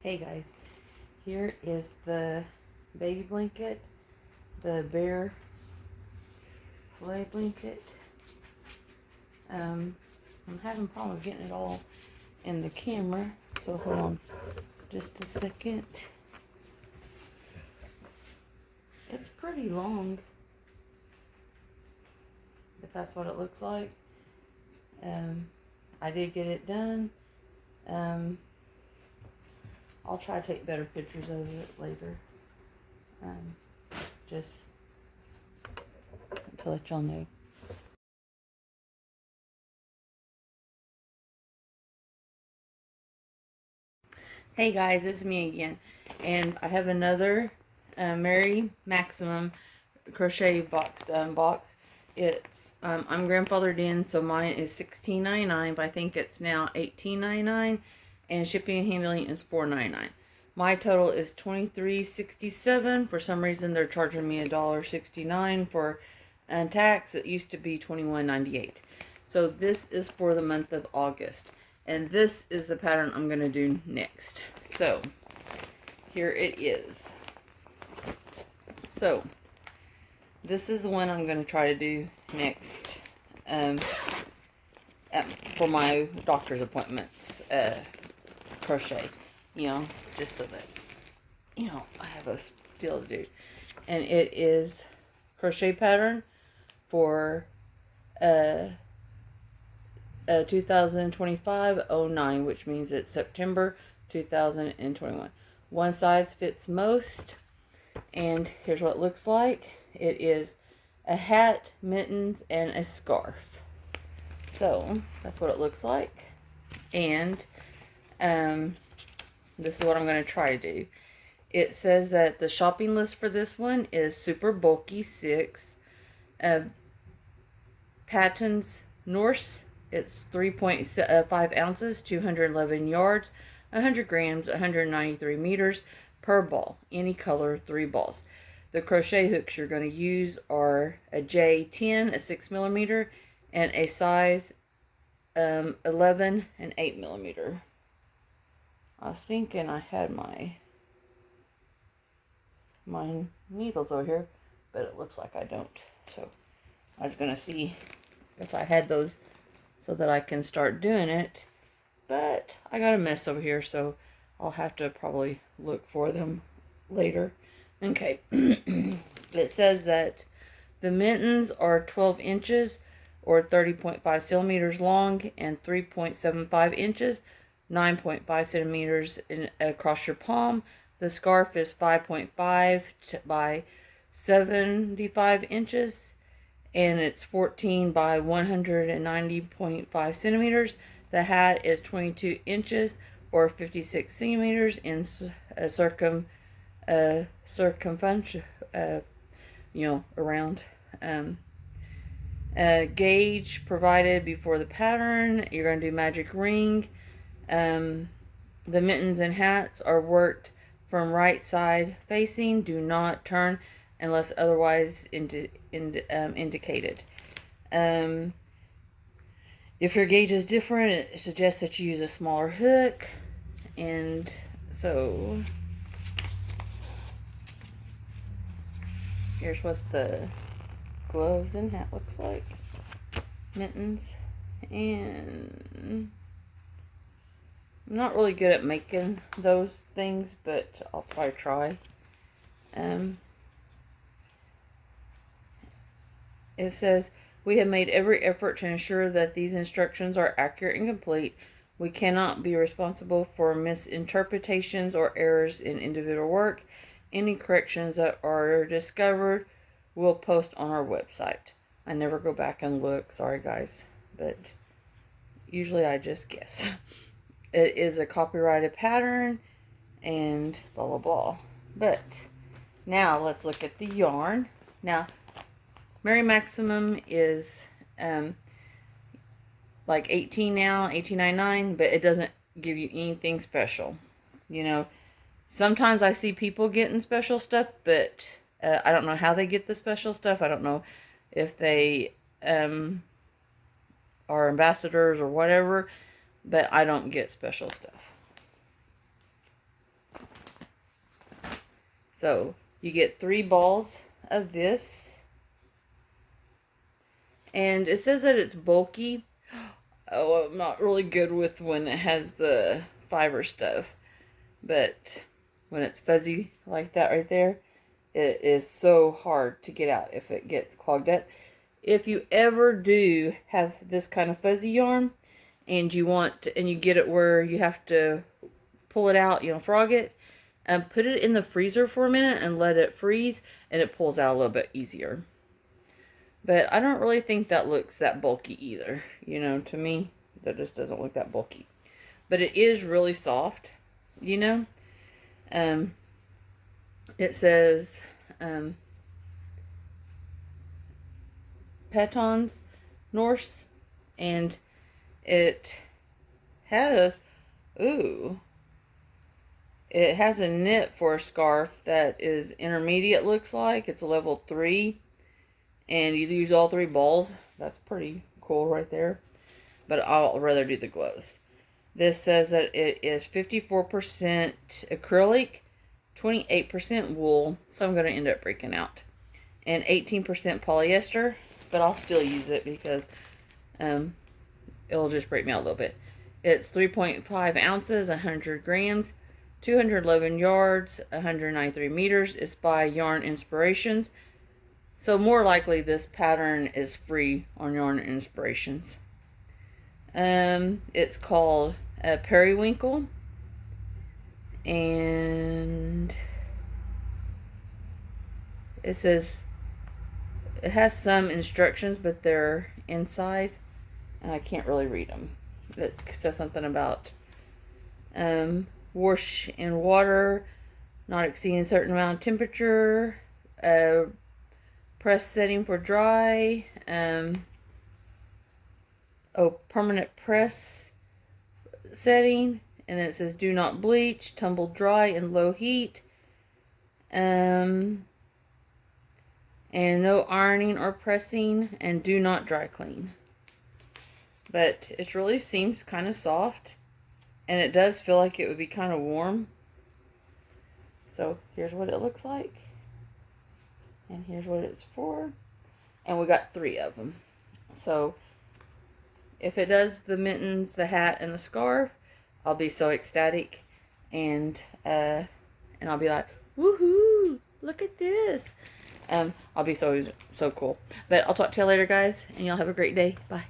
Hey guys, here is the baby blanket, the bear fillet blanket. I'm having problems getting it all in the camera, so hold on just a second. It's pretty long, but that's what it looks like. I did get it done. I'll try to take better pictures of it later. Just to let y'all know. Hey guys, it's me again, and I have another Mary Maximum crochet box to unbox. It's I'm grandfathered in, so mine is $16.99, but I think it's now $18.99, and shipping and handling is $4.99. My total is $23.67. For some reason, they're charging me $1.69 for tax. It used to be $21.98. So this is for the month of August. And this is the pattern I'm going to do next. So, here it is. So, this is the one I'm going to try to do next for my doctor's appointments, crochet. You know, just so that, you know, I have a deal to do. And it is crochet pattern for 2025-09, which means it's September 2021. One size fits most, and here's what it looks like. It is a hat, mittens, and a scarf. So that's what it looks like, and this is what I'm going to try to do. It says that the shopping list for this one is super bulky 6 Patton's Norse. It's 3.5 ounces, 211 yards, 100 grams, 193 meters per ball. Any color, 3 balls. The crochet hooks you're going to use are a J10, a 6 millimeter, and a size 11 and 8 millimeter. I was thinking I had my needles over here, but it looks like I don't. So I was going to see if I had those so that I can start doing it, but I got a mess over here, so I'll have to probably look for them later. Okay. It says that the mittens are 12 inches or 30.5 centimeters long and 3.75 inches, 9.5 centimeters across your palm. The scarf is 5.5 by 75 inches, and it's 14 by 190.5 centimeters. The hat is 22 inches or 56 centimeters in circumference, you know, around. Gauge provided before the pattern. You're going to do magic ring. The mittens and hats are worked from right side facing. Do not turn unless otherwise indicated. If your gauge is different, it suggests that you use a smaller hook. And so here's what the gloves and hat looks like. Mittens. And I'm not really good at making those things, but I'll probably try. It says, we have made every effort to ensure that these instructions are accurate and complete. We cannot be responsible for misinterpretations or errors in individual work. Any corrections that are discovered, we'll post on our website. I never go back and look. Sorry, guys. But usually I just guess. It is a copyrighted pattern and blah, blah, blah. But now let's look at the yarn. Now, Mary Maximum is like 18 now, 18.99, but it doesn't give you anything special. You know, sometimes I see people getting special stuff, but I don't know how they get the special stuff. I don't know if they are ambassadors or whatever, but I don't get special stuff. So you get 3 balls of this. And it says that it's bulky. Oh, I'm not really good with when it has the fiber stuff. But when it's fuzzy like that right there, it is so hard to get out if it gets clogged up. If you ever do have this kind of fuzzy yarn and you want to, and you get it where you have to pull it out, you know, frog it, and put it in the freezer for a minute and let it freeze, and it pulls out a little bit easier. But I don't really think that looks that bulky either. You know, to me, that just doesn't look that bulky. But it is really soft, you know. It says Patons Norse, and it has, it has a knit for a scarf that is intermediate, looks like. It's a level 3, and you use all 3 balls. That's pretty cool right there. But I'll rather do the gloves. This says that it is 54% acrylic, 28% wool, so I'm going to end up breaking out, and 18% polyester, but I'll still use it because it'll just break me out a little bit. It's 3.5 ounces, 100 grams, 211 yards, 193 meters. It's by Yarn Inspirations, so more likely this pattern is free on Yarn Inspirations. It's called Periwinkle, and it says it has some instructions, but they're inside and I can't really read them. It says something about wash in water, not exceeding a certain amount of temperature, press setting for dry, permanent press setting, and then it says do not bleach, tumble dry in low heat, and no ironing or pressing, and do not dry clean. But it really seems kind of soft, and it does feel like it would be kind of warm. So here's what it looks like, and here's what it's for, and we got 3 of them. So if it does the mittens, the hat, and the scarf, I'll be so ecstatic, and I'll be like, woohoo, look at this. I'll be so cool. But I'll talk to you later, guys, and y'all have a great day. Bye.